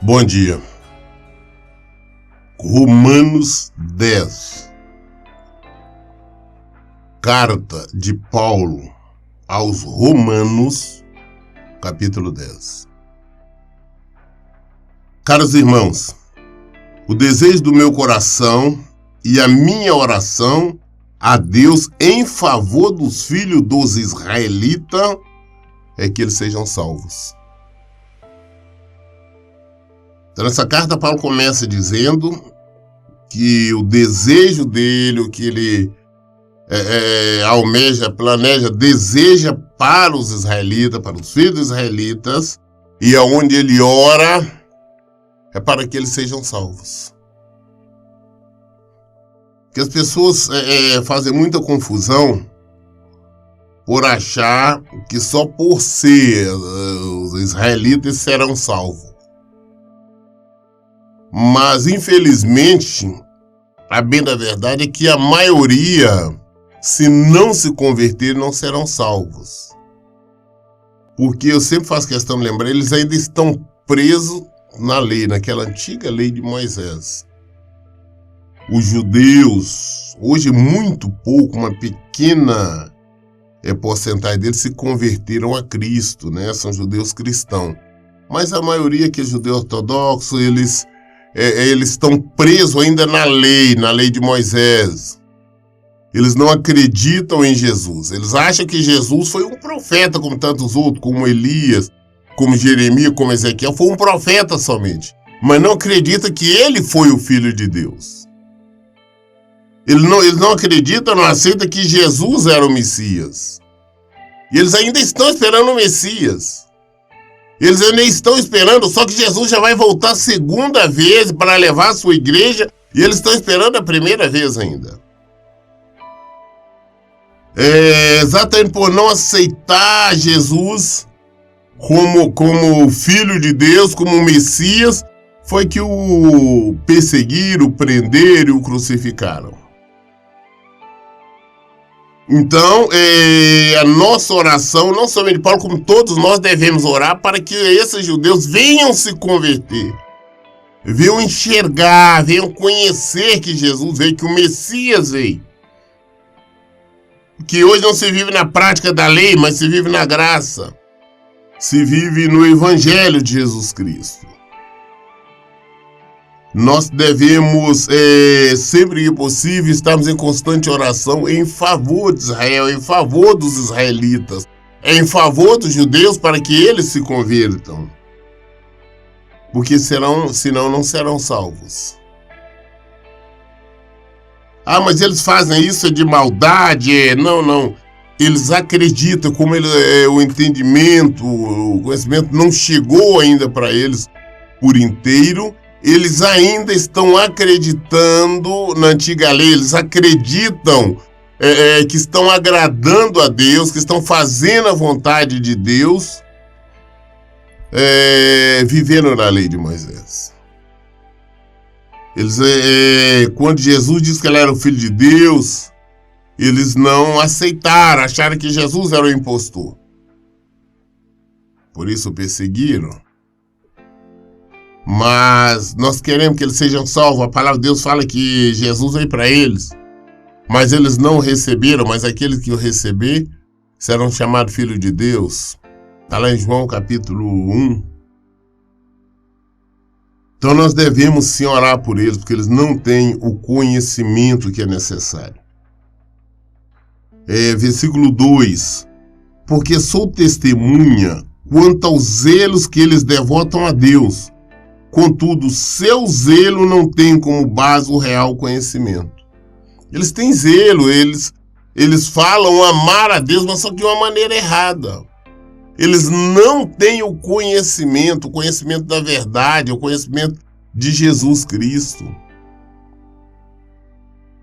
Bom dia. Romanos 10. Carta de Paulo aos Romanos, capítulo 10. Caros irmãos, o desejo do meu coração e a minha oração a Deus em favor dos filhos dos israelitas é que eles sejam salvos. Então, nessa carta, Paulo começa dizendo que o desejo dele, o que ele almeja, planeja, deseja para os israelitas, para os filhos dos israelitas, e aonde ele ora é para que eles sejam salvos. Porque as pessoas fazem muita confusão por achar que só por ser os israelitas serão salvos. Mas, infelizmente, a bem da verdade é que a maioria, se não se converter, não serão salvos. Porque eu sempre faço questão de lembrar, eles ainda estão presos na lei, naquela antiga lei de Moisés. Os judeus, hoje muito pouco, uma pequena porcentagem deles se converteram a Cristo, né? São judeus cristãos. Mas a maioria que é judeu ortodoxo, eles estão presos ainda na lei de Moisés. Eles não acreditam em Jesus. Eles acham que Jesus foi um profeta como tantos outros, como Elias, como Jeremias, como Ezequiel. Foi um profeta somente. Mas não acreditam que ele foi o Filho de Deus. Eles não acreditam, não aceitam que Jesus era o Messias. E eles ainda estão esperando o Messias. Eles ainda estão esperando, só que Jesus já vai voltar a segunda vez para levar a sua igreja, e eles estão esperando a primeira vez ainda. Exatamente por não aceitar Jesus como Filho de Deus, como Messias, foi que o perseguiram, o prenderam e o crucificaram. Então, a nossa oração, não somente Paulo, como todos nós devemos orar para que esses judeus venham se converter, venham enxergar, venham conhecer que Jesus veio, que o Messias veio. Que hoje não se vive na prática da lei, mas se vive na graça, se vive no Evangelho de Jesus Cristo. Nós devemos, sempre que possível, estarmos em constante oração em favor de Israel, em favor dos israelitas, em favor dos judeus, para que eles se convertam. Porque senão não serão salvos. Ah, mas eles fazem isso de maldade? Não. Eles acreditam, como o entendimento, o conhecimento não chegou ainda para eles por inteiro. Eles ainda estão acreditando na antiga lei, eles acreditam que estão agradando a Deus, que estão fazendo a vontade de Deus, vivendo na lei de Moisés. Eles, quando Jesus disse que ele era o Filho de Deus, eles não aceitaram, acharam que Jesus era o impostor. Por isso o perseguiram. Mas nós queremos que eles sejam salvos. A palavra de Deus fala que Jesus veio para eles, mas eles não receberam, mas aqueles que o receber serão chamados filhos de Deus. Está lá em João capítulo 1. Então nós devemos sim orar por eles, porque eles não têm o conhecimento que é necessário. Versículo 2. Porque sou testemunha quanto aos zelos que eles devotam a Deus. Contudo, seu zelo não tem como base o real conhecimento. Eles têm zelo, eles falam amar a Deus, mas só de uma maneira errada. Eles não têm o conhecimento da verdade, o conhecimento de Jesus Cristo.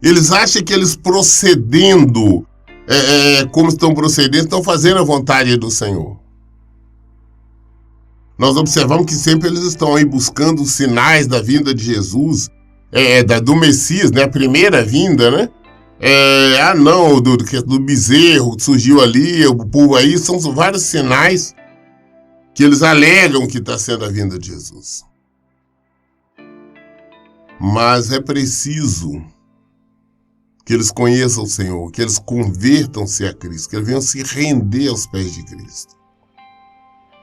Eles acham que eles procedendo como estão procedendo, estão fazendo a vontade do Senhor. Nós observamos que sempre eles estão aí buscando os sinais da vinda de Jesus, do Messias, né? A primeira vinda, né? Não, do bezerro que surgiu ali, o povo aí, são vários sinais que eles alegam que está sendo a vinda de Jesus. Mas é preciso que eles conheçam o Senhor, que eles convertam-se a Cristo, que eles venham se render aos pés de Cristo,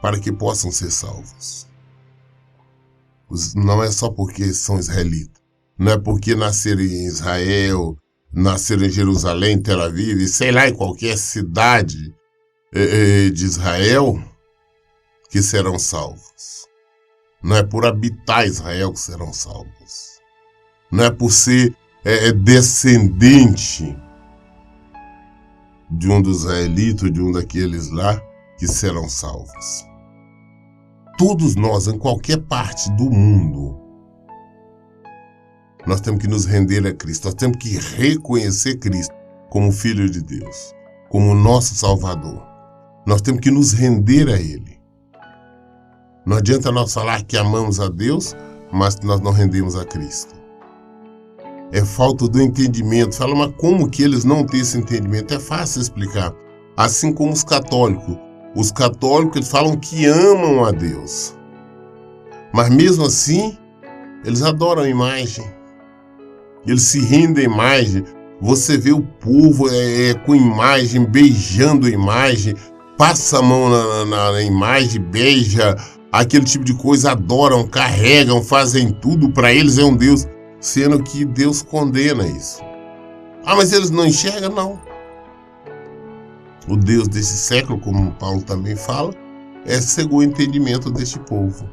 para que possam ser salvos. Não é só porque são israelitas, não é porque nasceram em Israel, nasceram em Jerusalém, Tel Aviv, e sei lá, em qualquer cidade de Israel, que serão salvos. Não é por habitar Israel que serão salvos. Não é por ser descendente de um dos israelitas, de um daqueles lá, que serão salvos. Todos nós, em qualquer parte do mundo, nós temos que nos render a Cristo. Nós temos que reconhecer Cristo como Filho de Deus, como nosso Salvador. Nós temos que nos render a Ele. Não adianta nós falar que amamos a Deus, mas nós não rendemos a Cristo. É falta do entendimento. Fala, mas como que eles não têm esse entendimento? É fácil explicar. Assim como os católicos. Os católicos, eles falam que amam a Deus. Mas mesmo assim, eles adoram a imagem. Eles se rendem à imagem. Você vê o povo com imagem, beijando a imagem, passa a mão na imagem, beija, aquele tipo de coisa, adoram, carregam, fazem tudo. Para eles é um Deus, sendo que Deus condena isso. Mas eles não enxergam? Não. O Deus desse século, como Paulo também fala, é segundo o entendimento deste povo.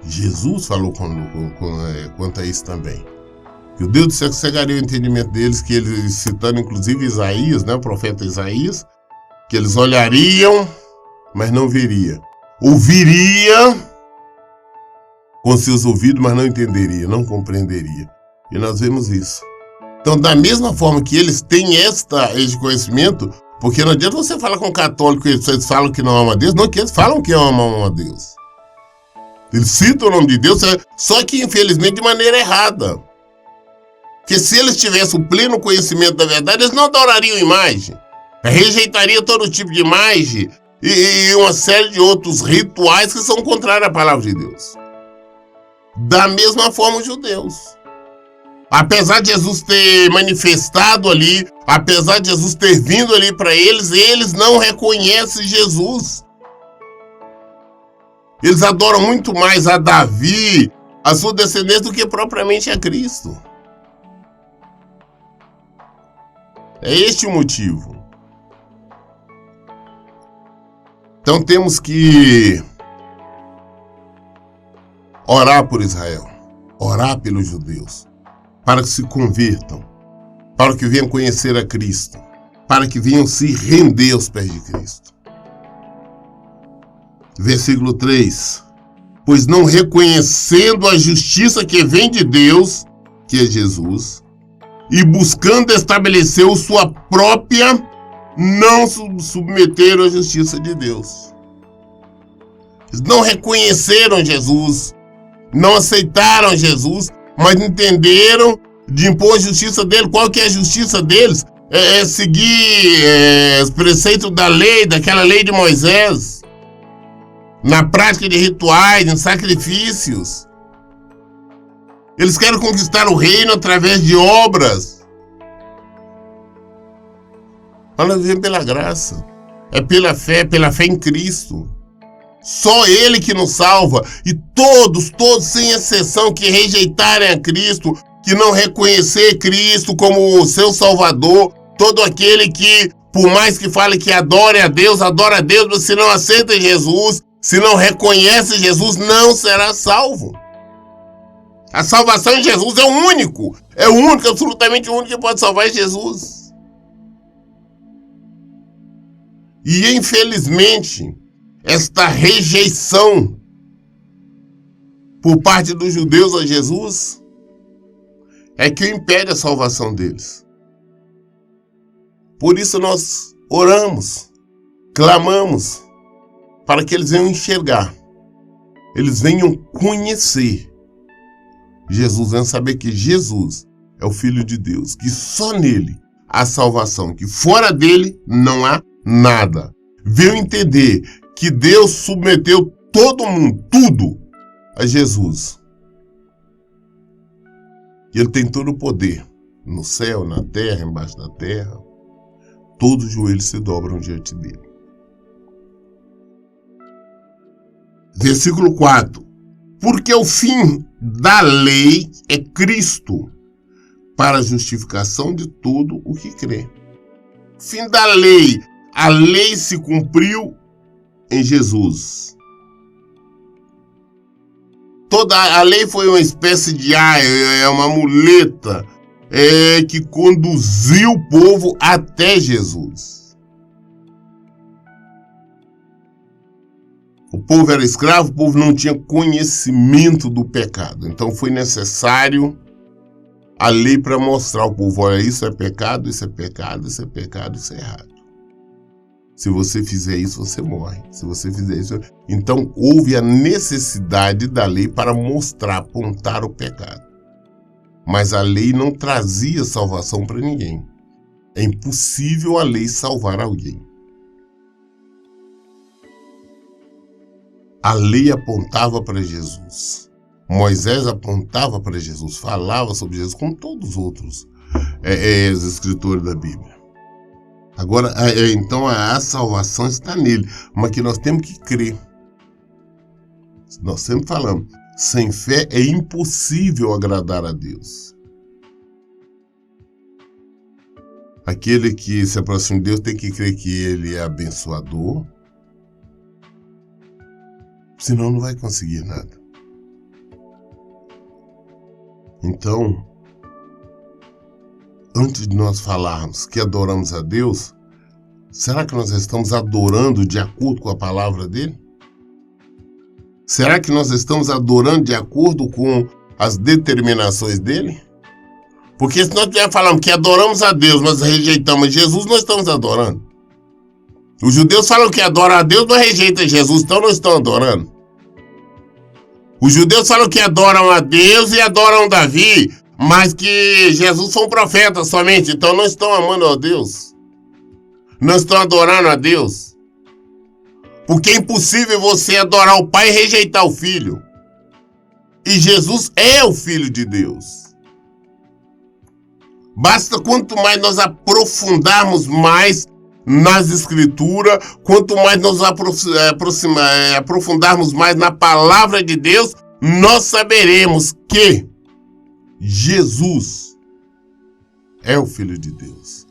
Jesus falou quanto a isso também. Que o Deus do século cegaria o entendimento deles, que ele, citando inclusive Isaías, né, o profeta Isaías, que eles olhariam, mas não veriam. Ouviria com seus ouvidos, mas não entenderia, não compreenderia. E nós vemos isso. Então, da mesma forma que eles têm este conhecimento, porque não adianta você falar com católico e eles falam que não amam a Deus, não, que eles falam que amam a Deus. Eles citam o nome de Deus, só que infelizmente de maneira errada. Porque se eles tivessem o pleno conhecimento da verdade, eles não adorariam imagem. Rejeitariam todo tipo de imagem e uma série de outros rituais que são contrários à palavra de Deus. Da mesma forma os judeus. Apesar de Jesus ter manifestado ali, apesar de Jesus ter vindo ali para eles, eles não reconhecem Jesus. Eles adoram muito mais a Davi, a sua descendência, do que propriamente a Cristo. É este o motivo. Então temos que orar por Israel, orar pelos judeus, para que se convertam, para que venham conhecer a Cristo, para que venham se render aos pés de Cristo. Versículo 3. Pois não reconhecendo a justiça que vem de Deus, que é Jesus, e buscando estabelecer sua própria, não submeteram à justiça de Deus. Eles não reconheceram Jesus, não aceitaram Jesus, mas entenderam de impor a justiça dele. Qual que é a justiça deles? É seguir os preceitos da lei, daquela lei de Moisés, na prática de rituais, em sacrifícios. Eles querem conquistar o reino através de obras. Mas nós vivemos pela graça. É pela fé em Cristo. Só Ele que nos salva. E todos, sem exceção, que rejeitarem a Cristo, que não reconhecer Cristo como o seu Salvador, todo aquele que, por mais que fale que adora a Deus, mas se não aceita Jesus, se não reconhece Jesus, não será salvo. A salvação em Jesus é o único, absolutamente o único que pode salvar é Jesus. E infelizmente, esta rejeição por parte dos judeus a Jesus é que impede a salvação deles. Por isso nós oramos, clamamos, para que eles venham enxergar, eles venham conhecer Jesus, venham saber que Jesus é o Filho de Deus, que só nele há salvação, que fora dele não há nada. Veio entender que Deus submeteu todo mundo, tudo, a Jesus. E ele tem todo o poder, no céu, na terra, embaixo da terra. Todos os joelhos se dobram diante dele. Versículo 4. Porque o fim da lei é Cristo, para a justificação de todo o que crê. Fim da lei. A lei se cumpriu em Jesus. Toda a lei foi uma espécie de uma muleta que conduziu o povo até Jesus. O povo era escravo, o povo não tinha conhecimento do pecado. Então foi necessário a lei para mostrar ao povo: olha, isso é pecado, isso é pecado, isso é pecado, isso é errado. Se você fizer isso, você morre. Se você fizer isso... Então, houve a necessidade da lei para mostrar, apontar o pecado. Mas a lei não trazia salvação para ninguém. É impossível a lei salvar alguém. A lei apontava para Jesus. Moisés apontava para Jesus, falava sobre Jesus, como todos os outros os escritores da Bíblia. Agora, então a salvação está nele, mas que nós temos que crer. Nós sempre falamos, sem fé é impossível agradar a Deus. Aquele que se aproxima de Deus tem que crer que ele é abençoador, senão não vai conseguir nada. Então, antes de nós falarmos que adoramos a Deus, será que nós estamos adorando de acordo com a palavra dele? Será que nós estamos adorando de acordo com as determinações dele? Porque se nós estivermos falando que adoramos a Deus, mas rejeitamos Jesus, nós estamos adorando. Os judeus falam que adoram a Deus, mas rejeitam Jesus, então não estão adorando. Os judeus falam que adoram a Deus e adoram Davi, mas que Jesus foi um profeta somente, então não estão amando a Deus. Não estão adorando a Deus. Porque é impossível você adorar o Pai e rejeitar o Filho. E Jesus é o Filho de Deus. Basta quanto mais nós aprofundarmos mais nas Escrituras, quanto mais nós aprofundarmos mais na palavra de Deus, nós saberemos que Jesus é o Filho de Deus,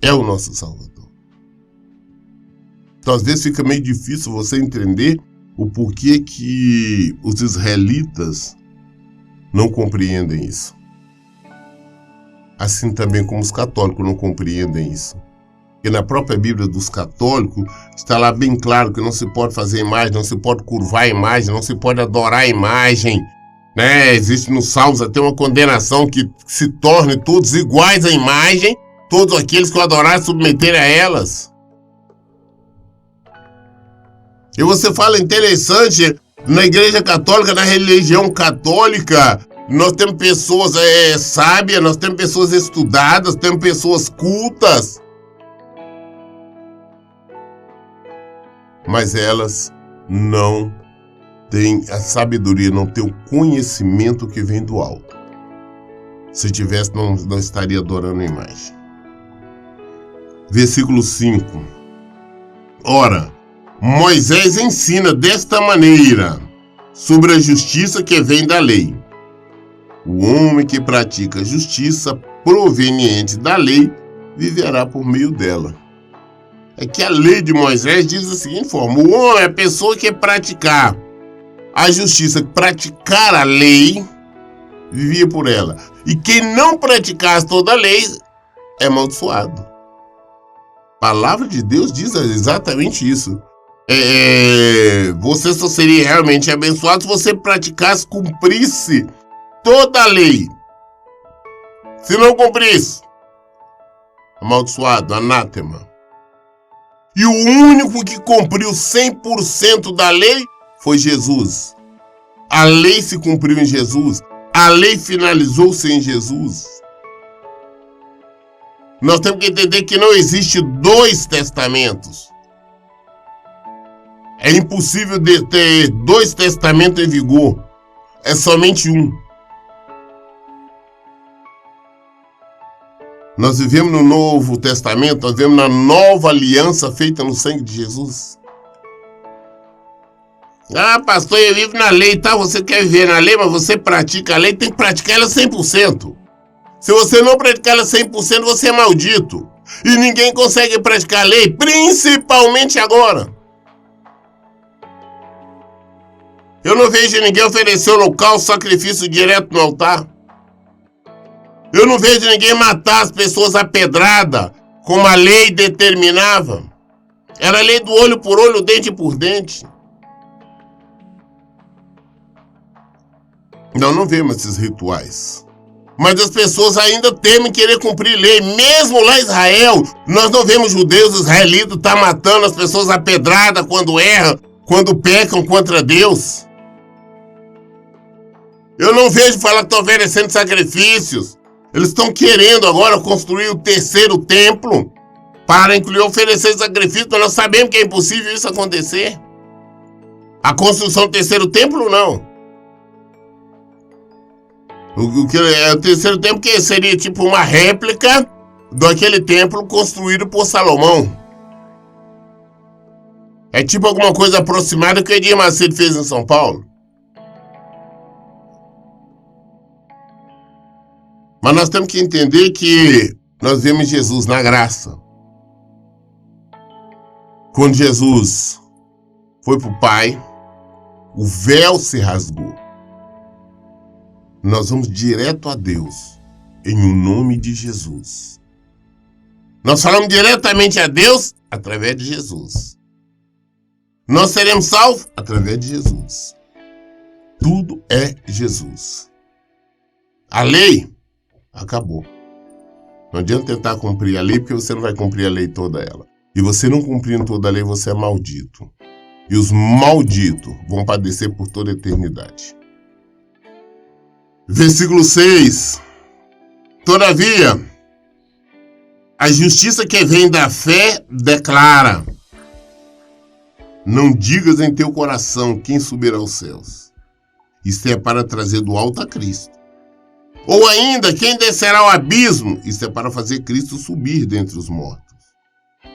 é o nosso Salvador. Então, às vezes fica meio difícil você entender o porquê que os israelitas não compreendem isso. Assim também como os católicos não compreendem isso. Porque na própria Bíblia dos católicos está lá bem claro que não se pode fazer imagem, não se pode curvar a imagem, não se pode adorar a imagem. Existe nos Salmos até uma condenação que se torne todos iguais à imagem, todos aqueles que o adorarem submeterem a elas. E você fala interessante, na Igreja Católica, na religião católica, nós temos pessoas sábias, nós temos pessoas estudadas, temos pessoas cultas. Mas elas não têm a sabedoria, não têm o conhecimento que vem do alto. Se tivesse, não estaria adorando a imagem. Versículo 5. Ora, Moisés ensina desta maneira sobre a justiça que vem da lei. O homem que pratica a justiça proveniente da lei viverá por meio dela. É que a lei de Moisés diz da seguinte forma: o homem é a pessoa que praticar a justiça, praticar a lei, vivia por ela. E quem não praticasse toda a lei é amaldiçoado. A palavra de Deus diz exatamente isso. Você só seria realmente abençoado se você praticasse, cumprisse toda a lei. Se não cumprisse, amaldiçoado, anátema. E o único que cumpriu 100% da lei foi Jesus. A lei se cumpriu em Jesus. A lei finalizou-se em Jesus. Nós temos que entender que não existe 2 testamentos. É impossível ter 2 testamentos em vigor. É somente um. Nós vivemos no Novo Testamento, nós vivemos na nova aliança feita no sangue de Jesus. Ah, pastor, eu vivo na lei, tá? Você quer viver na lei, mas você pratica a lei, tem que praticar ela 100%. Se você não praticar ela 100%, você é maldito. E ninguém consegue praticar a lei, principalmente agora. Eu não vejo ninguém oferecer holocausto, sacrifício direto no altar. Eu não vejo ninguém matar as pessoas à pedrada, como a lei determinava. Era a lei do olho por olho, dente por dente. Não vemos esses rituais. Mas as pessoas ainda temem querer cumprir lei. Mesmo lá em Israel, nós não vemos judeus israelitas estar matando as pessoas à pedrada quando erram, quando pecam contra Deus. Eu não vejo falar que estão oferecendo sacrifícios. Eles estão querendo agora construir o 3º templo para incluir oferecer sacrifício. Nós sabemos que é impossível isso acontecer. A construção do 3º templo, não. O 3º templo que seria tipo uma réplica daquele templo construído por Salomão. É tipo alguma coisa aproximada que o Edir Macedo fez em São Paulo. Mas nós temos que entender que nós vemos Jesus na graça. Quando Jesus foi para o Pai, o véu se rasgou. Nós vamos direto a Deus, em o nome de Jesus. Nós falamos diretamente a Deus através de Jesus. Nós seremos salvos através de Jesus. Tudo é Jesus. A lei acabou. Não adianta tentar cumprir a lei, porque você não vai cumprir a lei toda ela. E você não cumprindo toda a lei, você é maldito. E os malditos vão padecer por toda a eternidade. Versículo 6. Todavia, a justiça que vem da fé declara: não digas em teu coração quem subirá aos céus. Isto é para trazer do alto a Cristo. Ou ainda, quem descerá ao abismo? Isto é para fazer Cristo subir dentre os mortos.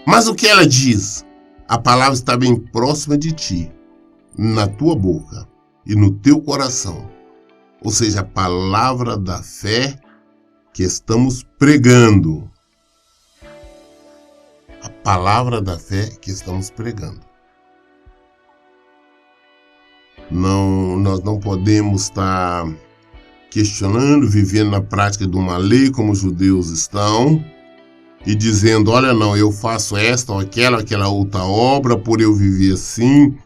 Mas o que ela diz? A palavra está bem próxima de ti, na tua boca e no teu coração. Ou seja, a palavra da fé que estamos pregando. A palavra da fé que estamos pregando. Nós não podemos estar questionando, vivendo na prática de uma lei como os judeus estão e dizendo, olha não, eu faço esta ou aquela outra obra por eu viver assim,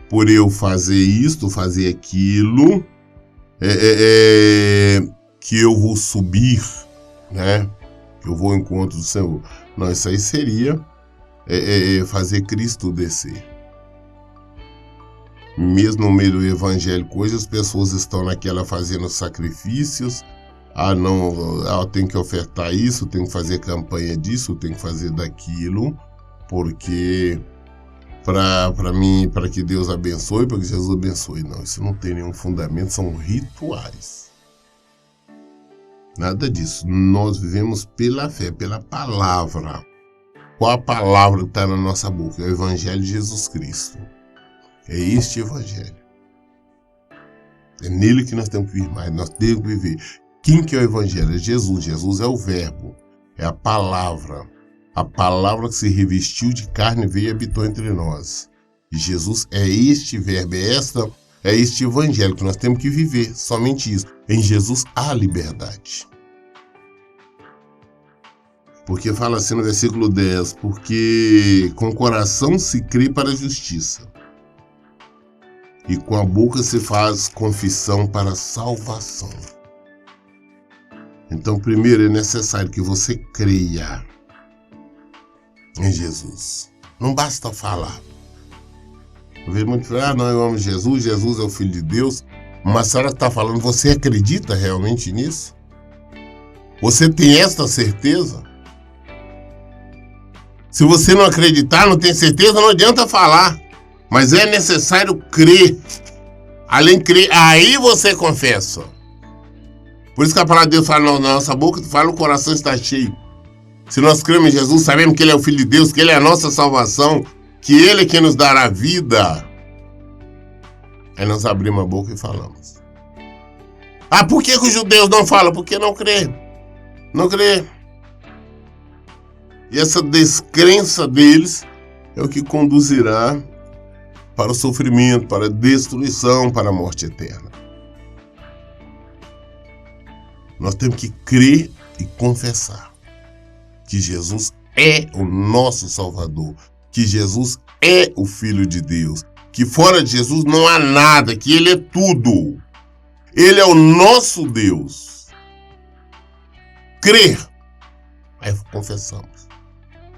por eu fazer isto, fazer aquilo. Que eu vou subir, né? Que eu vou ao encontro do Senhor. Não, isso aí seria fazer Cristo descer. Mesmo no meio do evangelho, hoje as pessoas estão naquela fazendo sacrifícios. Não, tem que ofertar isso, tem que fazer campanha disso, tem que fazer daquilo, porque para que Deus abençoe, para que Jesus abençoe. Não, isso não tem nenhum fundamento, são rituais. Nada disso. Nós vivemos pela fé, pela palavra. Qual a palavra que está na nossa boca? É o Evangelho de Jesus Cristo. É este Evangelho. É nele que nós temos que viver, nós temos que viver. Quem que é o Evangelho? É Jesus. Jesus é o Verbo, é a palavra. A palavra que se revestiu de carne veio e habitou entre nós. E Jesus é este verbo, é este evangelho que nós temos que viver, somente isso. Em Jesus há liberdade. Porque fala assim no versículo 10, porque com o coração se crê para a justiça, e com a boca se faz confissão para a salvação. Então, primeiro é necessário que você creia em Jesus. Não basta falar. Eu vejo muito falar, não, eu amo Jesus, Jesus é o Filho de Deus. Mas a senhora está falando, você acredita realmente nisso? Você tem esta certeza? Se você não acreditar, não tem certeza, não adianta falar. Mas é necessário crer. Além de crer, aí você confessa. Por isso que a palavra de Deus fala na nossa boca, fala, o coração está cheio. Se nós cremos em Jesus, sabemos que Ele é o Filho de Deus, que Ele é a nossa salvação, que Ele é quem nos dará vida. Aí nós abrimos a boca e falamos. Ah, por que os judeus não falam? Porque não crê. Não crê. E essa descrença deles é o que conduzirá para o sofrimento, para a destruição, para a morte eterna. Nós temos que crer e confessar que Jesus é o nosso Salvador, que Jesus é o Filho de Deus, que fora de Jesus não há nada, que Ele é tudo. Ele é o nosso Deus. Crer. Aí confessamos.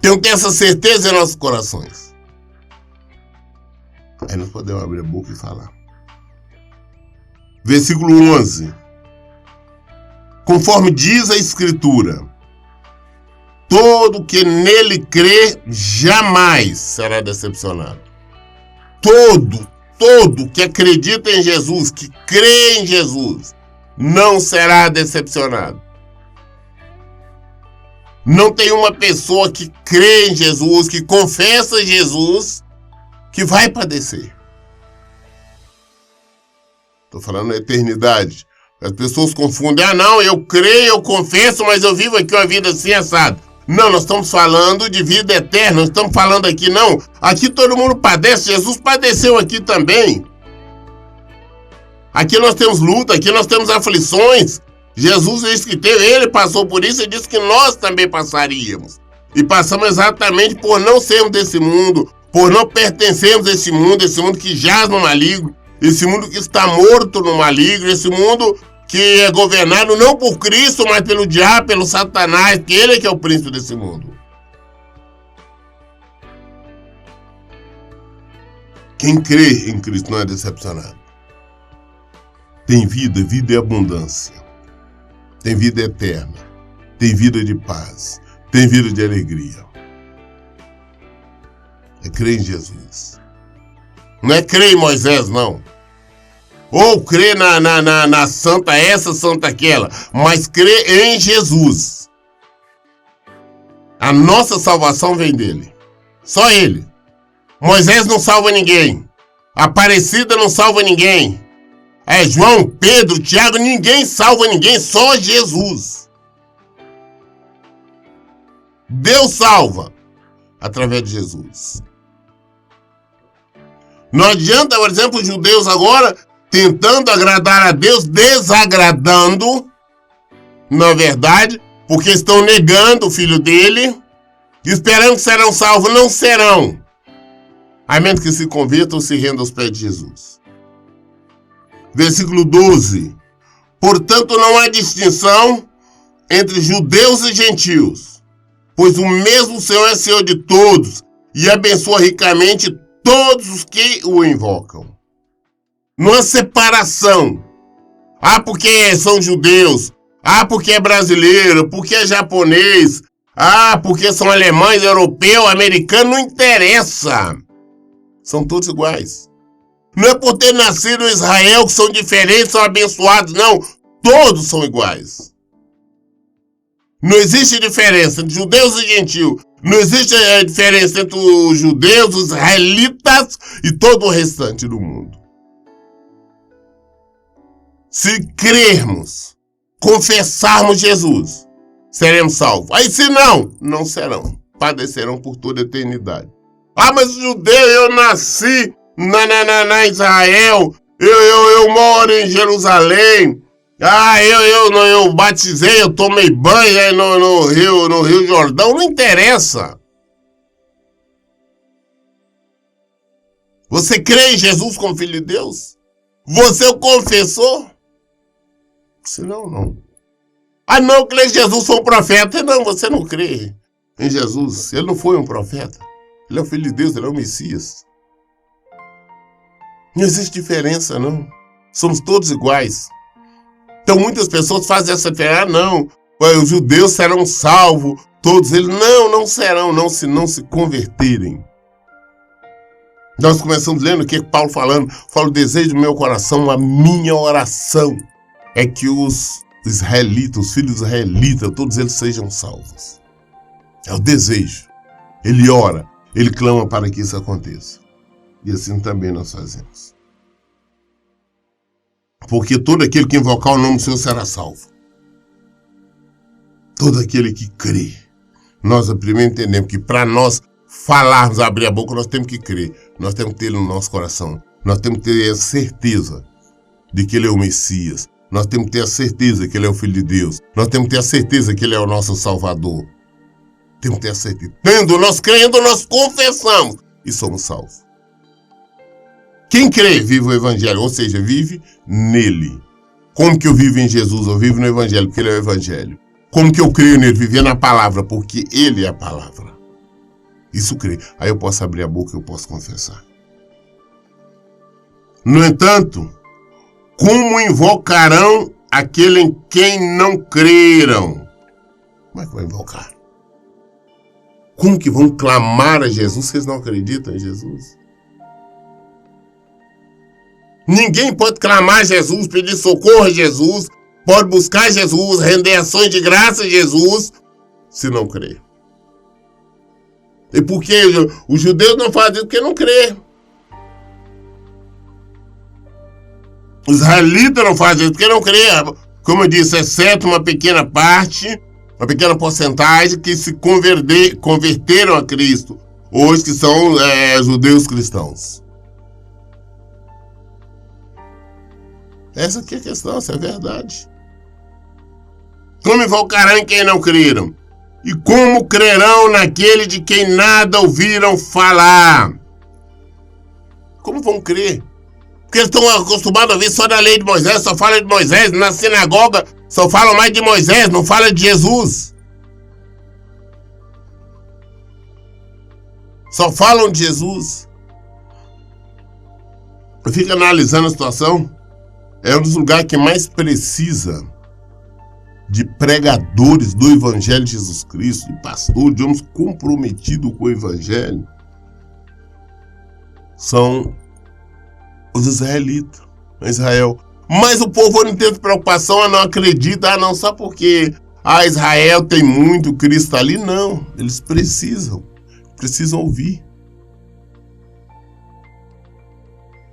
Temos que ter essa certeza em nossos corações. Aí nós podemos abrir a boca e falar. Versículo 11. Conforme diz a Escritura, todo que nele crê jamais será decepcionado. Todo que acredita em Jesus, que crê em Jesus, não será decepcionado. Não tem uma pessoa que crê em Jesus, que confessa Jesus, que vai padecer. Estou falando na eternidade. As pessoas confundem. Ah, não, eu creio, eu confesso, mas eu vivo aqui uma vida assim assado. Não, nós estamos falando de vida eterna. Nós estamos falando aqui, não. Aqui todo mundo padece. Jesus padeceu aqui também. Aqui nós temos luta, aqui nós temos aflições. Jesus disse que teve, Ele passou por isso e disse que nós também passaríamos. E passamos exatamente por não sermos desse mundo, por não pertencermos a esse mundo que jaz no maligno, esse mundo que está morto no maligno, esse mundo que é governado não por Cristo, mas pelo diabo, pelo Satanás, que ele é que é o príncipe desse mundo. Quem crê em Cristo não é decepcionado. Tem vida, vida é abundância. Tem vida eterna. Tem vida de paz. Tem vida de alegria. É crer em Jesus. Não é crer em Moisés, não. Ou crer na santa essa, santa aquela. Mas crer em Jesus. A nossa salvação vem dele. Só ele. Moisés não salva ninguém. Aparecida não salva ninguém. João, Pedro, Tiago, ninguém salva ninguém, só Jesus. Deus salva através de Jesus. Não adianta, por exemplo, os judeus agora tentando agradar a Deus, desagradando, na verdade, porque estão negando o filho dele, esperando que serão salvos, não serão. A menos que se convertam ou se rendam aos pés de Jesus. Versículo 12. Portanto, não há distinção entre judeus e gentios, pois o mesmo Senhor é Senhor de todos e abençoa ricamente todos os que o invocam. Não há separação. Ah, porque são judeus. Ah, porque é brasileiro. Porque é japonês. Ah, porque são alemães, europeus, americanos. Não interessa. São todos iguais. Não é por ter nascido em Israel que são diferentes, são abençoados. Não. Todos são iguais. Não existe diferença entre judeus e gentios. Não existe diferença entre os judeus, os israelitas e todo o restante do mundo. Se crermos, confessarmos Jesus, seremos salvos. Aí se não, não serão. Padecerão por toda a eternidade. Ah, mas judeu, eu nasci na Israel. Eu moro em Jerusalém. Ah, eu batizei, eu tomei banho no Rio Jordão. Não interessa. Você crê em Jesus como Filho de Deus? Você o confessou? Senão, não. Ah, não, crê que Jesus foi um profeta. Não, você não crê em Jesus. Ele não foi um profeta. Ele é o Filho de Deus, ele é o Messias. Não existe diferença, não. Somos todos iguais. Então muitas pessoas fazem essa diferença. Ah, não, os judeus serão salvos Todos eles não serão, se não se converterem. Nós começamos lendo o que Paulo falando. Fala, o desejo do meu coração, a minha oração é que os israelitas, os filhos israelitas, todos eles sejam salvos. É o desejo. Ele ora, ele clama para que isso aconteça. E assim também nós fazemos. Porque todo aquele que invocar o nome do Senhor será salvo. Todo aquele que crê. Nós primeiro entendemos que para nós falarmos, abrir a boca, nós temos que crer. Nós temos que ter no nosso coração. Nós temos que ter a certeza de que Ele é o Messias. Nós temos que ter a certeza que Ele é o Filho de Deus. Nós temos que ter a certeza que Ele é o nosso Salvador. Temos que ter a certeza. Tendo, nós crendo, nós confessamos e somos salvos. Quem crê, vive o Evangelho, ou seja, vive nele. Como que eu vivo em Jesus? Eu vivo no Evangelho, porque Ele é o Evangelho. Como que eu creio nele? Viver na palavra, porque Ele é a palavra. Isso crê. Aí eu posso abrir a boca e eu posso confessar. No entanto, como invocarão aquele em quem não creram? Como é que vai invocar? Como que vão clamar a Jesus se eles não acreditam em Jesus? Ninguém pode clamar a Jesus, pedir socorro a Jesus, pode buscar Jesus, render ações de graça a Jesus, se não crer. E porque os judeus não fazem isso porque não crê. Os israelitas não fazem isso porque não crê. Como eu disse, exceto uma pequena parte, uma pequena porcentagem que se converteram a Cristo. Hoje que são judeus cristãos. Essa aqui é a questão, essa é a verdade. Como invocarão em quem não creram? E como crerão naquele de quem nada ouviram falar? Como vão crer? Porque eles estão acostumados a ouvir só da lei de Moisés, só fala de Moisés, na sinagoga só falam mais de Moisés, não fala de Jesus. Só falam de Jesus. Eu fico analisando a situação. É um dos lugares que mais precisa de pregadores do Evangelho de Jesus Cristo, de pastores, de homens comprometidos com o Evangelho, são os israelitas, Israel. Mas o povo não tem preocupação, não acredita, não, só porque Israel tem muito, Cristo está ali. Não, eles precisam ouvir.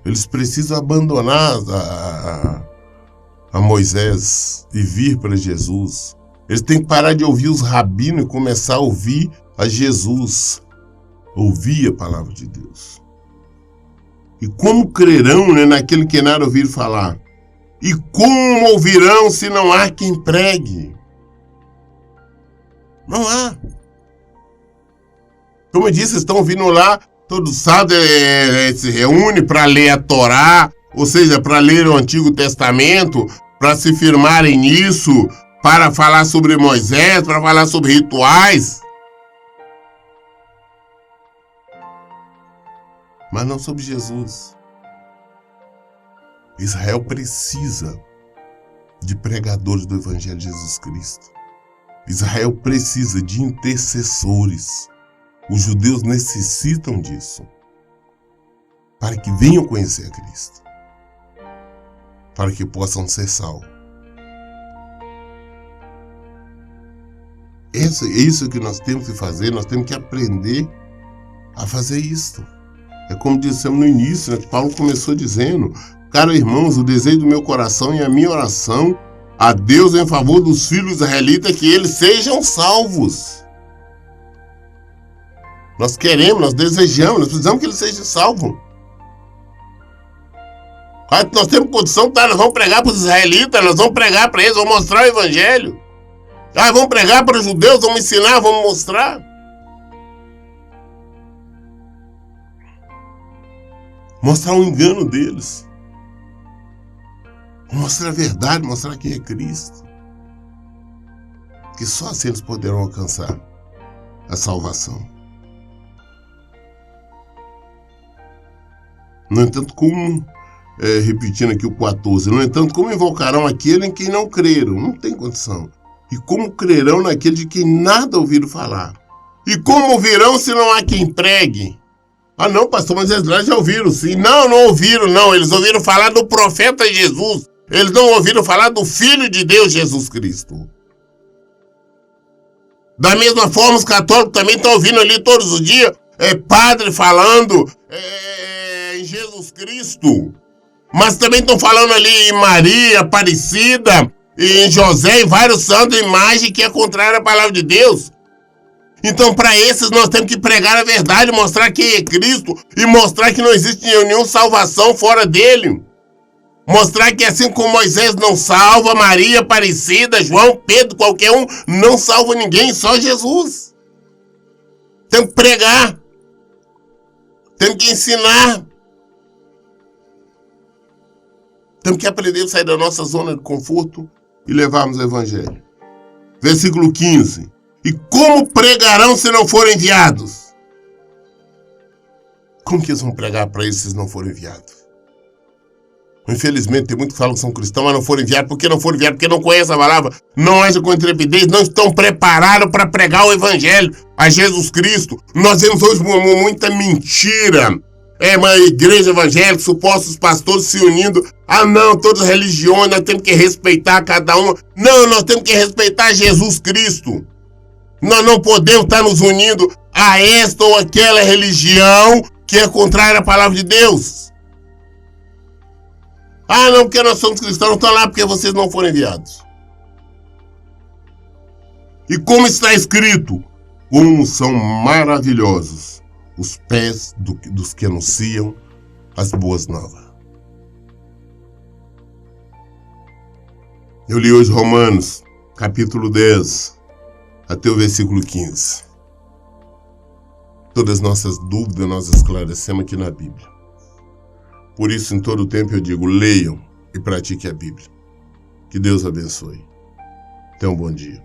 Eles precisam abandonar a Moisés e vir para Jesus. Eles têm que parar de ouvir os rabinos e começar a ouvir a Jesus. Ouvir a palavra de Deus. E como crerão, né, naquele que nada ouviram falar? E como ouvirão se não há quem pregue? Não há. Como eu disse, estão vindo lá, todo sábado se reúne para ler a Torá, ou seja, para ler o Antigo Testamento, para se firmarem nisso, para falar sobre Moisés, para falar sobre rituais. Mas não sobre Jesus. Israel precisa de pregadores do Evangelho de Jesus Cristo. Israel precisa de intercessores. Os judeus necessitam disso para que venham conhecer a Cristo, para que possam ser salvos. É isso que nós temos que fazer, nós temos que aprender a fazer isso. É como dissemos no início, né? Paulo começou dizendo: caros irmãos, o desejo do meu coração e a minha oração a Deus em favor dos filhos israelitas é que eles sejam salvos. Nós queremos, nós desejamos, nós precisamos que eles sejam salvos. Nós temos condição, tá? Nós vamos pregar para os israelitas, nós vamos pregar para eles, vamos mostrar o Evangelho. Vamos pregar para os judeus, vamos ensinar, vamos mostrar. Mostrar o engano deles. Mostrar a verdade, mostrar quem é Cristo. Que só assim eles poderão alcançar a salvação. No entanto, repetindo aqui o 14, no entanto, como invocarão aquele em quem não creram? Não tem condição. E como crerão naquele de quem nada ouviram falar? E como ouvirão se não há quem pregue? Ah não, pastor, mas eles lá já ouviram sim. Não, não ouviram não. Eles ouviram falar do profeta Jesus. Eles não ouviram falar do Filho de Deus, Jesus Cristo. Da mesma forma, os católicos também estão ouvindo ali todos os dias padre falando em Jesus Cristo. Mas também estão falando ali em Maria, Aparecida, em José, em vários santos, imagem que é contrária à palavra de Deus. Então, para esses, nós temos que pregar a verdade, mostrar quem é Cristo e mostrar que não existe nenhuma salvação fora dele. Mostrar que assim como Moisés não salva, Maria, Aparecida, João, Pedro, qualquer um, não salva ninguém, só Jesus. Temos que pregar. Temos que ensinar. Temos que aprender a sair da nossa zona de conforto e levarmos o evangelho. Versículo 15. E como pregarão se não forem enviados? Como que eles vão pregar para eles se não forem enviados? Infelizmente, tem muitos que falam que são cristãos, mas não foram enviados. Por que não foram enviados? Porque não conhecem a palavra, não agem com intrepidez, não estão preparados para pregar o evangelho a Jesus Cristo. Nós vemos hoje muita mentira. Uma igreja evangélica, supostos pastores se unindo. Ah, não, todas as religiões, nós temos que respeitar cada uma. Não, nós temos que respeitar Jesus Cristo. Nós não podemos estar nos unindo a esta ou aquela religião que é contrária à palavra de Deus. Ah, não, porque nós somos cristãos, estão lá porque vocês não foram enviados. E como está escrito, como são maravilhosos os pés dos que anunciam as boas novas. Eu li hoje Romanos, capítulo 10, até o versículo 15. Todas as nossas dúvidas nós esclarecemos aqui na Bíblia. Por isso, em todo o tempo eu digo, leiam e pratiquem a Bíblia. Que Deus abençoe. Tenha um bom dia.